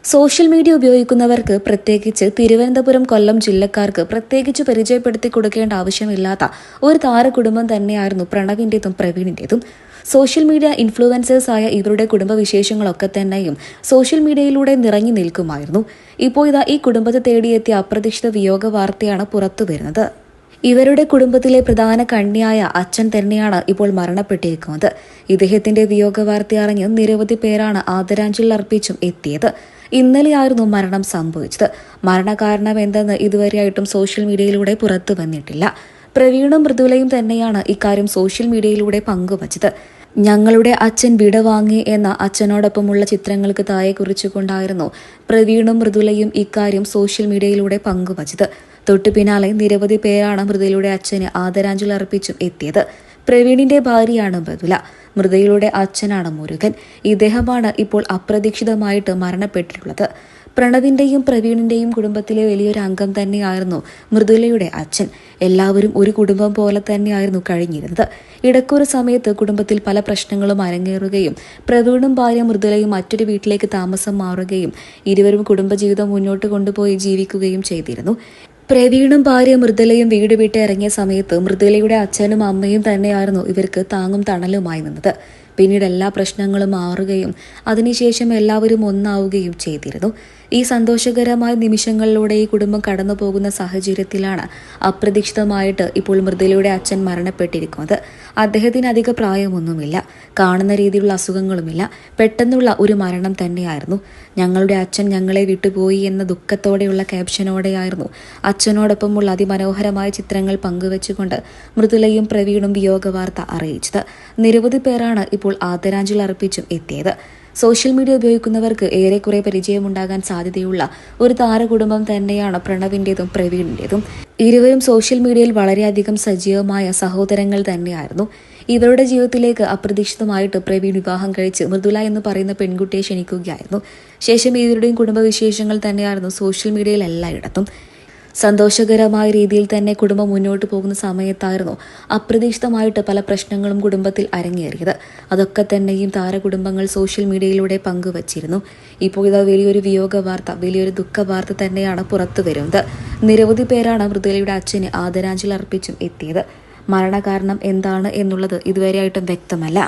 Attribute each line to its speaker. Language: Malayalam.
Speaker 1: സോഷ്യൽ മീഡിയ ഉപയോഗിക്കുന്നവർക്ക്, പ്രത്യേകിച്ച് തിരുവനന്തപുരം, കൊല്ലം ജില്ലക്കാർക്ക് പ്രത്യേകിച്ച് പരിചയപ്പെടുത്തി കൊടുക്കേണ്ട ആവശ്യമില്ലാത്ത ഒരു താരകുടുംബം തന്നെയായിരുന്നു പ്രണവിന്റേതും പ്രവീണിന്റേതും. സോഷ്യൽ മീഡിയ ഇൻഫ്ലുവൻസേഴ്സായ ഇവരുടെ കുടുംബവിശേഷങ്ങളൊക്കെ തന്നെയും സോഷ്യൽ മീഡിയയിലൂടെ നിറഞ്ഞു നിൽക്കുമായിരുന്നു. ഇപ്പോൾ ഇതാ ഈ കുടുംബത്തെ തേടിയെത്തിയ അപ്രതീക്ഷിത വിയോഗ വാർത്തയാണ് പുറത്തുവരുന്നത്. ഇവരുടെ കുടുംബത്തിലെ പ്രധാന കണ്ണിയായ അച്ഛൻ തന്നെയാണ് ഇപ്പോൾ മരണപ്പെട്ടിരിക്കുന്നത്. ഇദ്ദേഹത്തിന്റെ വിയോഗ വാർത്ത അറിഞ്ഞ് നിരവധി പേരാണ് ആദരാഞ്ജലി അർപ്പിച്ചും എത്തിയത്. ഇന്നലെയായിരുന്നു മരണം സംഭവിച്ചത്. മരണകാരണം എന്തെന്ന് ഇതുവരെയായിട്ടും സോഷ്യൽ മീഡിയയിലൂടെ പുറത്തു വന്നിട്ടില്ല. പ്രവീണും മൃദുലയും തന്നെയാണ് ഇക്കാര്യം സോഷ്യൽ മീഡിയയിലൂടെ പങ്കുവച്ചത്. ഞങ്ങളുടെ അച്ഛൻ വിടവാങ്ങി എന്ന അച്ഛനോടൊപ്പമുള്ള ചിത്രങ്ങൾക്ക് താഴെ കുറിച്ചുകൊണ്ടായിരുന്നു പ്രവീണും മൃദുലയും ഇക്കാര്യം സോഷ്യൽ മീഡിയയിലൂടെ പങ്കുവച്ചത്. തൊട്ടു പിന്നാലെ നിരവധി പേരാണ് മൃദുലയുടെ അച്ഛന് ആദരാഞ്ജലി അർപ്പിച്ചും എത്തിയത്. പ്രവീണിന്റെ ഭാര്യയാണ് മൃദുല. മൃദുലയുടെ അച്ഛനാണ് മുരുകൻ. ഇദ്ദേഹമാണ് ഇപ്പോൾ അപ്രതീക്ഷിതമായിട്ട് മരണപ്പെട്ടിട്ടുള്ളത്. പ്രണവിന്റെയും പ്രവീണിന്റെയും കുടുംബത്തിലെ വലിയൊരു അംഗം തന്നെയായിരുന്നു മൃദുലയുടെ അച്ഛൻ. എല്ലാവരും ഒരു കുടുംബം പോലെ തന്നെയായിരുന്നു കഴിഞ്ഞിരുന്നത്. ഇടയ്ക്കൊരു സമയത്ത് കുടുംബത്തിൽ പല പ്രശ്നങ്ങളും അരങ്ങേറുകയും പ്രവീണും ഭാര്യ മൃദുലയും മറ്റൊരു വീട്ടിലേക്ക് താമസം മാറുകയും ഇരുവരും കുടുംബജീവിതം മുന്നോട്ട് കൊണ്ടുപോയി ജീവിക്കുകയും ചെയ്തിരുന്നു. പ്രവീണും ഭാര്യ മൃദുലയും വീട് വിട്ട് ഇറങ്ങിയ സമയത്ത് മൃദുലയുടെ അച്ഛനും അമ്മയും തന്നെയായിരുന്നു ഇവർക്ക് താങ്ങും തണലുമായി നിന്നത്. പിന്നീട് എല്ലാ പ്രശ്നങ്ങളും മാറുകയും അതിനുശേഷം എല്ലാവരും ഒന്നാവുകയും ചെയ്തിരുന്നു. ഈ സന്തോഷകരമായ നിമിഷങ്ങളിലൂടെ ഈ കുടുംബം കടന്നു പോകുന്ന സാഹചര്യത്തിലാണ് അപ്രതീക്ഷിതമായിട്ട് ഇപ്പോൾ മൃദുലയുടെ അച്ഛൻ മരണപ്പെട്ടിരിക്കുന്നത്. അദ്ദേഹത്തിന് അധിക പ്രായമൊന്നുമില്ല, കാണുന്ന രീതിയിലുള്ള അസുഖങ്ങളുമില്ല. പെട്ടെന്നുള്ള ഒരു മരണം തന്നെയായിരുന്നു. ഞങ്ങളുടെ അച്ഛൻ ഞങ്ങളെ വിട്ടുപോയി എന്ന ദുഃഖത്തോടെയുള്ള ക്യാപ്ഷനോടെയായിരുന്നു അച്ഛനോടൊപ്പമുള്ള അതിമനോഹരമായ ചിത്രങ്ങൾ പങ്കുവെച്ചുകൊണ്ട് മൃദുലയും പ്രവീണും വിയോഗ വാർത്ത അറിയിച്ചത്. നിരവധി പേരാണ് ഇപ്പോൾ ആദരാഞ്ജലി അർപ്പിച്ചും എത്തിയത്. സോഷ്യൽ മീഡിയ ഉപയോഗിക്കുന്നവർക്ക് ഏറെക്കുറെ പരിചയമുണ്ടാകാൻ സാധ്യതയുള്ള ഒരു താരകുടുംബം തന്നെയാണ് പ്രണവിന്റേതും പ്രവീണിന്റേതും. ഇരുവരും സോഷ്യൽ മീഡിയയിൽ വളരെയധികം സജീവമായ സഹോദരങ്ങൾ തന്നെയായിരുന്നു. ഇവരുടെ ജീവിതത്തിലേക്ക് അപ്രതീക്ഷിതമായിട്ട് പ്രവീൺ വിവാഹം കഴിച്ച് മൃദുല എന്ന് പറയുന്ന പെൺകുട്ടിയെ ക്ഷണിക്കുകയായിരുന്നു. ശേഷം ഇരുവരുടെയും കുടുംബവിശേഷങ്ങൾ തന്നെയായിരുന്നു സോഷ്യൽ മീഡിയയിൽ എല്ലായിടത്തും. സന്തോഷകരമായ രീതിയിൽ തന്നെ കുടുംബം മുന്നോട്ട് പോകുന്ന സമയത്തായിരുന്നു അപ്രതീക്ഷിതമായിട്ട് പല പ്രശ്നങ്ങളും കുടുംബത്തിൽ അരങ്ങേറിയത്. അതൊക്കെ തന്നെയും താരകുടുംബങ്ങൾ സോഷ്യൽ മീഡിയയിലൂടെ പങ്കുവച്ചിരുന്നു. ഇപ്പോൾ ഇതാ വലിയൊരു വിയോഗ വാർത്ത, വലിയൊരു ദുഃഖ വാർത്ത തന്നെയാണ് പുറത്തു വരുന്നത്. നിരവധി പേരാണ് മൃദുലയുടെ അച്ഛന് ആദരാഞ്ജലി അർപ്പിച്ചും എത്തിയത്. മരണകാരണം എന്താണ് എന്നുള്ളത് ഇതുവരെയായിട്ടും വ്യക്തമല്ല.